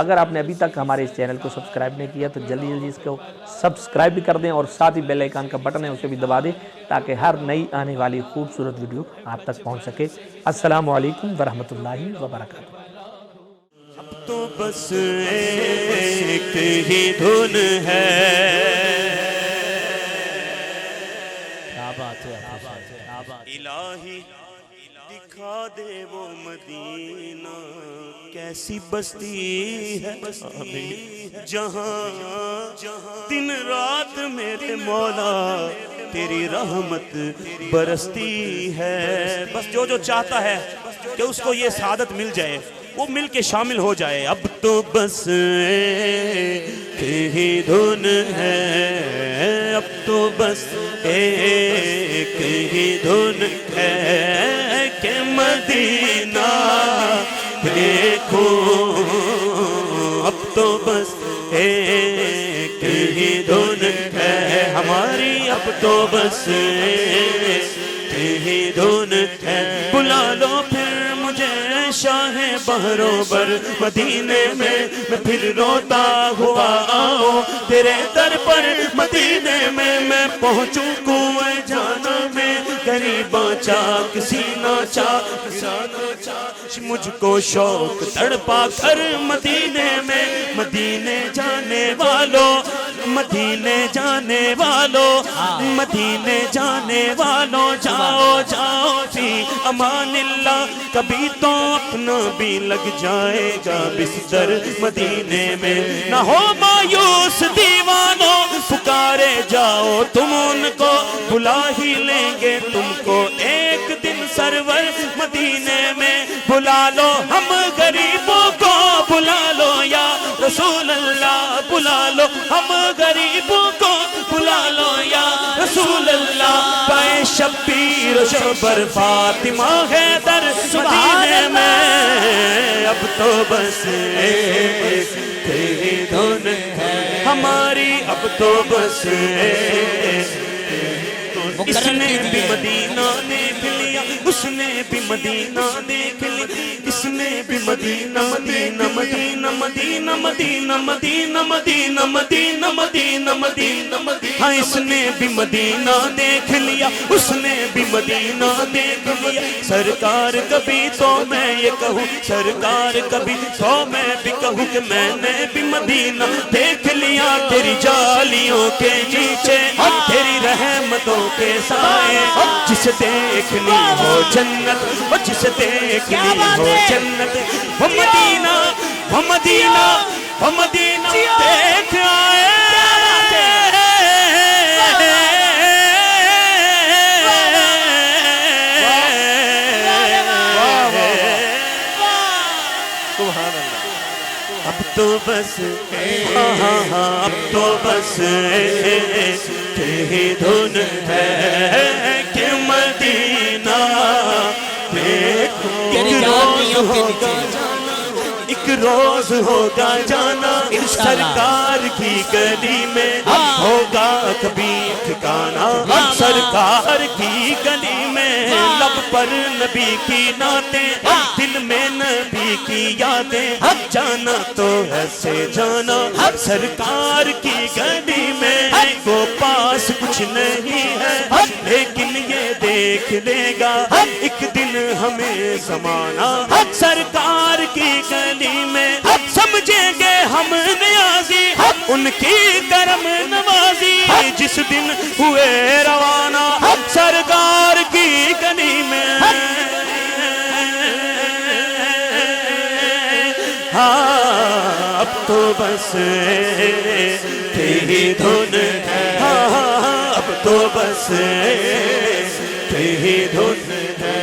اگر آپ نے ابھی تک ہمارے اس چینل کو سبسکرائب نہیں کیا تو جلدی جلدی اس کو سبسکرائب بھی کر دیں، اور ساتھ ہی بیل آئیکن کا بٹن ہے اسے بھی دبا دیں تاکہ ہر نئی آنے والی خوبصورت ویڈیو آپ تک پہنچ سکے۔ السلام علیکم ورحمۃ اللہ وبرکاتہ۔ اب تو بس ایک ہی دھن ہے، کیا بات ہے الہی دکھا دے وہ مدینہ، کیسی بستی ہے جہاں دن رات میرے مولا تیری رحمت برستی ہے۔ بس جو جو چاہتا ہے کہ اس کو یہ سعادت مل جائے وہ مل کے شامل ہو جائے۔ اب تو بس ایک ہی دھن ہے، اب تو بس ایک ہی دھن ہے کہ مدینہ دیکھو، اب تو بس ایک ہی دھن ہے ہماری، اب تو بس ایک ہی دھن ہے۔ بلا لو پھر مجھے شاہ بحروں بر مدینے میں پھر روتا ہوا آؤ تیرے در پر مدینے میں پہنچوں کوئے جانا میں غریباں چاک سینہ چاک مجھ کو شوق تڑپا کر مدینے میں، مدینے جانے والوں مدینے جانے والوں مدینے جانے والوں جاؤ جاؤ فی امان اللہ، کبھی تو اپنا بھی لگ جائے گا بستر مدینے میں۔ نہ ہو مایوس دیوانوں پکارے جاؤ تم ان کو، بلا ہی لیں گے تم کو ایک دن سرور مدینے میں۔ بلا لو ہم غریبوں کو، بلا لو یا رسول اللہ، بلا لو ہم غریبوں کو، بلا لو یا رسول اللہ۔ پائے شبیر و شبر فاطمہ حیدر مدینے میں، اب تو بس ایک ہی دھن ہے ہماری، اب تو بس اس نے بھی مدینہ دیکھ لیا، اس نے بھی مدینہ دیکھ لیا، اس نے بھی مدینہ مدینہ مدینہ مدینہ مدینہ مدینہ مدینہ مدینہ مدینہ مدینہ مدینہ، ہاں اس نے بھی مدینہ دیکھ لیا، اس نے بھی مدینہ دیکھ لیا۔ سرکار کبھی تو میں یہ کہوں، سرکار کبھی تو میں بھی کہوں کہ میں نے بھی مدینہ دیکھ لیا، تیری جالیوں کے نیچے تیری رحمتوں کے سائے، جسے دیکھ لی ہو جنت، وہ جسے دیکھ لی ہو جنت، وہ مدینہ وہ مدینہ وہ مدینہ دیکھ آئے۔ اب تو بس اب تو بس ایک ہی دھن ہے کہ مدینہ دیکھو، ایک روز ہوگا جانا سرکار کی گلی میں، ہوگا کبھی ٹھکانا سرکار کی گلی میں، لب پر نبی کی نعتیں، دل میں نبی کی یادیں، جانا تو ایسے جانا سرکار کی گلی میں۔ وہ پاس کچھ نہیں ہے لیکن یہ دیکھ لے گا ایک دن ہمیں زمانہ، سرکار کی گلی میں سمجھیں گے ہم نیازی ان کی کرم نوازی، جس دن ہوئے روانہ سرکار کی گلی میں۔ ہاں اب تو بس ایک ہی دھن ہے، اب تو بس ایک ہی دھن ہے۔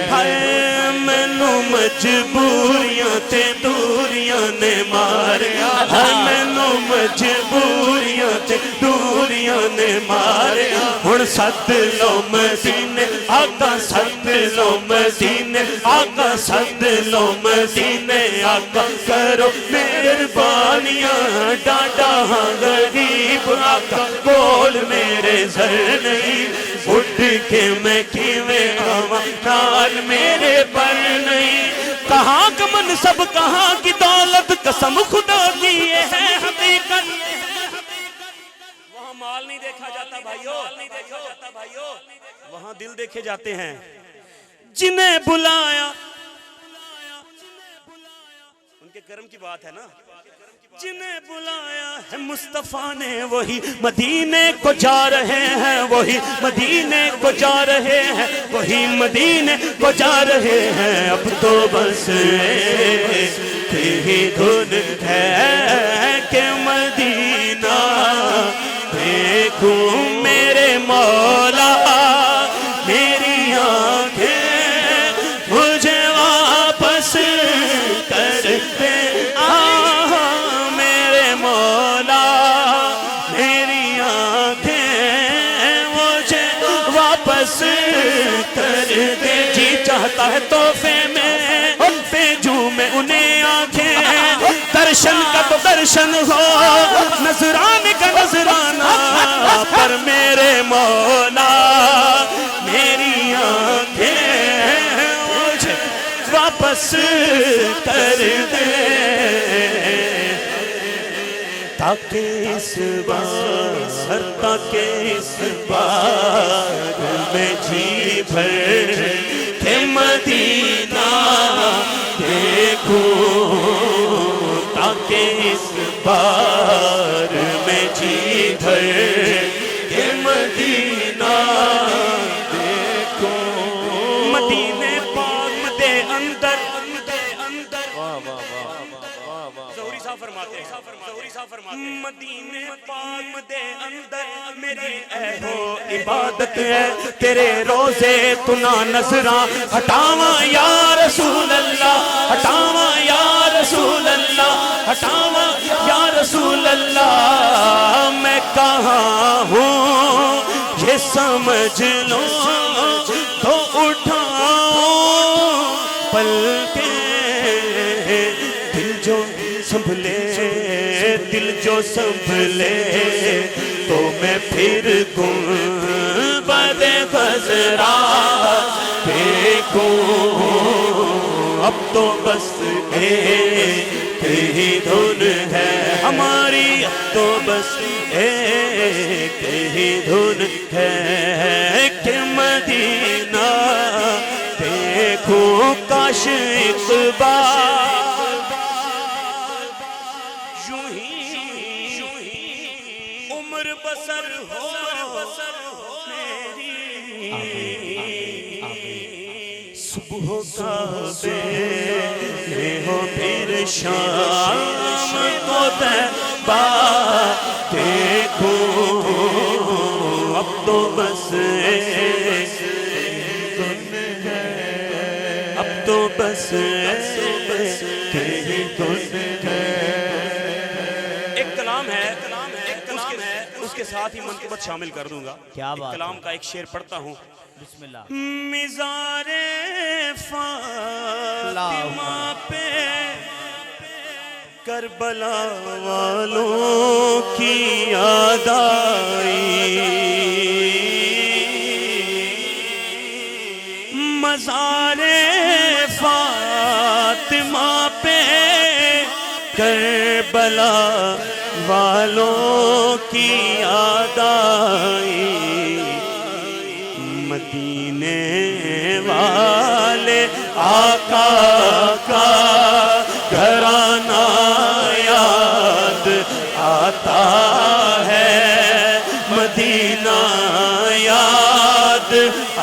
مینوں مجبوریاں تے دوریاں نے ماریا، مینوں مجبوریاں تے دوریاں نے ماریا، ہن سد لو مدینے آقا، سد لو مدینے آقا، سد لو مدینے آقا، کرو مہربانیاں ڈاڈا ہاں غریب آقا، کول میرے زر نہیں، اٹھ کے میں کیویں آواں نال میرے پر نہیں، کہاں کا منصب کہاں کی دولت قسم خدا کی یہ ہے حقیقت وہاں مال نہیں دیکھا جاتا بھائیو وہاں دل دیکھے جاتے ہیں جنہیں بلایا ان کے کرم کی بات ہے نا جنہیں بلایا ہے مصطفیٰ نے وہی مدینے کو جا رہے ہیں وہی مدینے کو جا رہے ہیں وہی مدینے کو جا رہے ہیں اب تو بس ہی دھن ہے کہ مدینہ دیکھوں میرے مولا میری آنکھیں مجھے واپس کر دے میرے مولا میری آنکھیں مجھے واپس کر دے جی چاہتا ہے تحفے میں بھیجوں میں انہیں آنکھیں درشن کا تو درشن ہو نظرانے کا نظرانہ پر میرے مولا میری آنکھیں مجھے واپس کر دے تاکہ اس بار میں جی بھر کے مدینہ دیکھوں تاکہ اس بار میں جی بھر کے مدینہ دیکھوں مدینے پاک دے اندر ظہوری صاحب فرماتے ہیں مدینے پاک دے اندر میری اے ہو عبادت ہے تیرے روزے تو نہ نظراں ہٹاواں یا رسول اللہ ہٹاواں یا رسول اللہ ہٹاواں یا رسول اللہ میں کہاں ہوں یہ سمجھ لو تو اٹھاؤں پلکیں دل جو سنبھلے دل جو سنبھلے تو میں پھر گنبد خضرا دیکھوں اب تو بس ایک ہی دھن ہے ہماری اب تو بس ایک ہی دھن ہے کہ مدینہ دیکھوں کاش اقبال عمر بسر ہو میری صبح کعبے ہو پھر شام کو طیبہ دیکھوں اب تو بس اب تو بس ایک کلام ہے اس کے ساتھ ہی منقبت شامل کر دوں گا کیا بات کلام کا ایک شعر پڑھتا ہوں بسم اللہ مزار فاطمہ پہ کربلا والوں کی یاد آئی مزار فاطمہ پہ کربلا والوں کی یاد آئی مدینے والے آقا کا گھرانہ یاد آتا ہے مدینہ یاد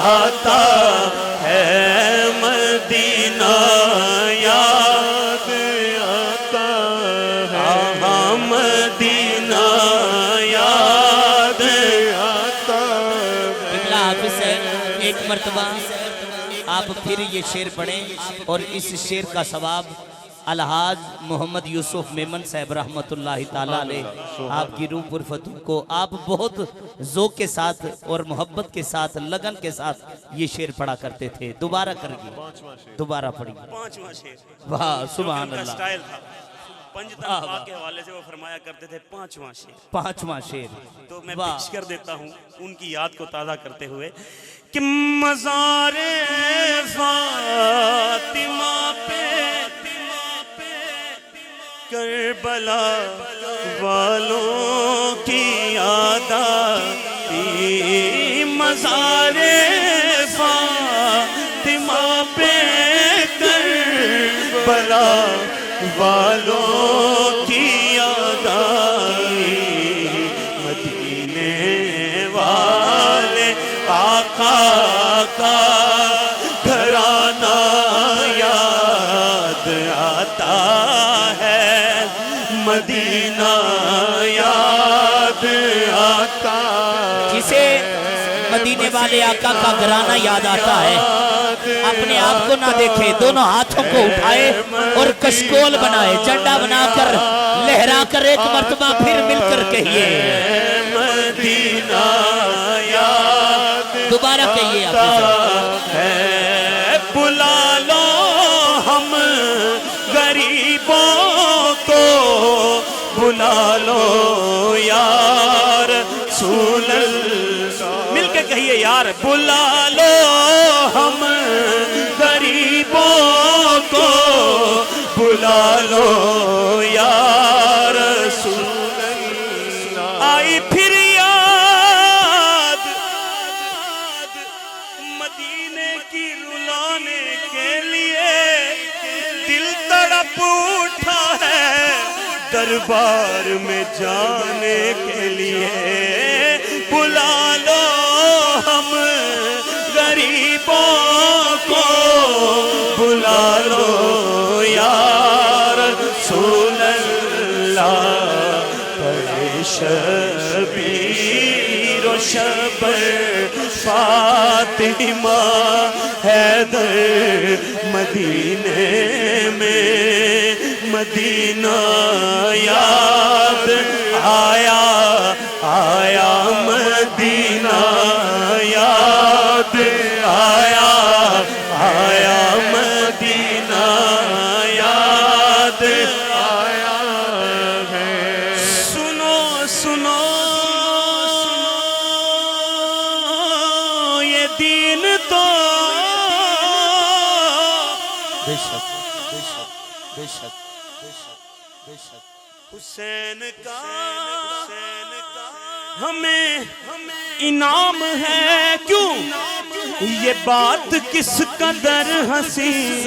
آتا ہے مدینہ یاد آتا ہے مدینہ یاد آتا ہے ایک مرتبہ آپ پھر یہ شعر پڑھیں اور اس شعر کا ثواب الحاج محمد یوسف میمن صاحب رحمت اللہ تعالیٰ علیہ آپ کی روح پرفتوں کو آپ بہت ذوق کے ساتھ اور محبت کے ساتھ لگن کے ساتھ یہ شعر پڑھا کرتے تھے دوبارہ کریے دوبارہ پڑھیے پانچواں شعر واہ سبحان ان کا اللہ سٹائل تھا پنجتن پاک کے حوالے سے وہ فرمایا کرتے تھے پانچواں شعر پانچواں شعر تو میں پیش کر دیتا ہوں ان کی یاد کو تازہ کرتے ہوئے کہ مزار فاطمہ پہ کربلا والوں کی یاد آئی مزار فاطمہ پہ کربلا والوں کی یاد آئی مدینے والے آقا کا گھرانہ یاد آتا ہے مدینہ یاد آتا جسے مدینے والے آقا کا گھرانہ یاد آتا ہے اپنے آپ کو نہ دیکھے دونوں ہاتھوں کو اٹھائے اور کشکول بنائے جھنڈا بنا کر لہرا کر ایک مرتبہ پھر مل کر کہیے مدینہ یاد دوبارہ کہیے آپ ہے بلا لو ہم غریبوں کو بلا لو یار رسول اللہ مل کے کہیے یار بلا لو ہم غریبوں کو بلا لو یار رسول اللہ آئی پھر یاد مدینے کی رلانے کے لیے دل تڑپ اٹھا ہے دربار میں جانے کے لیے بلا لو ہم غریبوں کو بلا لو یار رسول اللہ پڑے شبیر و شبر فاطمہ حیدر مدینے میں مدینہ یاد آیا آیا مدینہ یاد آیا آیا مدینہ یاد آیا سنو سنو یہ دین تو بے شک بے شک بے شک بے شک بے شک حسین کا ہمیں انعام ہے کیوں یہ بات کس قدر حسین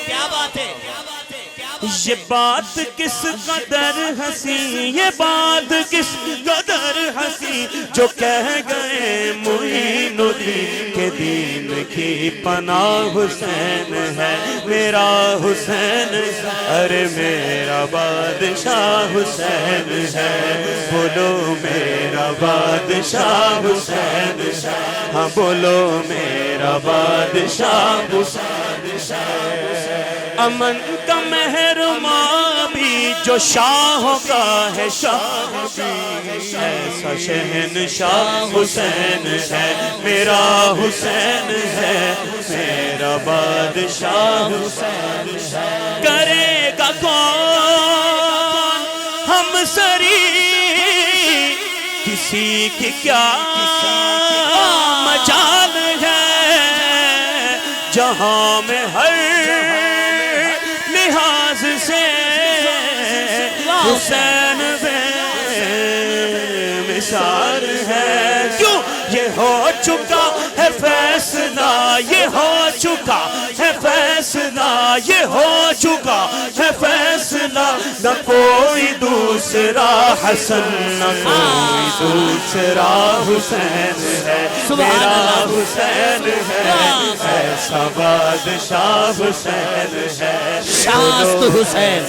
کیا بات ہے یہ بات کس قدر حسین یہ بات کس قدر حسین جو کہہ گئے معین الدین کے دین کی پناہ حسین ہے میرا حسین ارے میرا بادشاہ حسین ہے بولو میرا بادشاہ حسین ہاں بولو میرا بادشاہ حسین امن کا محرماں بھی جو شاہوں کا ہے شاہ ایسا شہنشاہ حسین ہے میرا حسین ہے میرا بادشاہ حسین کرے گا کون ہم سری کسی کی کیا مجال ہے جہاں میں ہر لحاظ سے حسین بے مثال ہے کیوں یہ ہو چکا ہے فیصلہ یہ ہو چکا ہے فیصلہ یہ ہو چکا ہے فیصلہ نہ کوئی دوسرا حسن نہ کوئی دوسرا حسین ہے میرا حسین ہے ایسا بادشاہ حسین ہے شاست حسین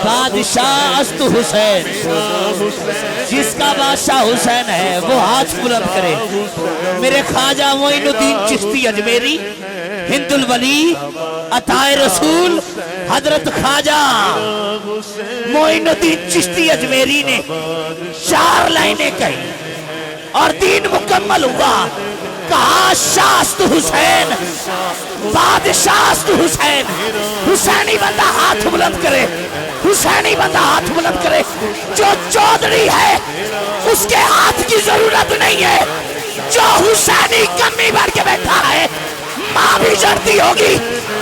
بادشاہ است حسین جس کا بادشاہ حسین ہے وہ ہاتھ بلند کرے میرے خواجہ معین الدین چشتی اجمیری ہند الولی عطا رسول حضرت خواجہ معین الدین چشتی اجمیری نے 4 لائنیں کہی اور دین مکمل ہوا کہا شاست حسین بادشاست حسین حسینی بندہ ہاتھ بلند کرے حسینی بندہ ہاتھ بلند کرے جو چودھری ہے اس کے ہاتھ کی ضرورت نہیں ہے جو حسینی کمی بھر کے بیٹھا ہے ماں بھی جڑتی ہوگی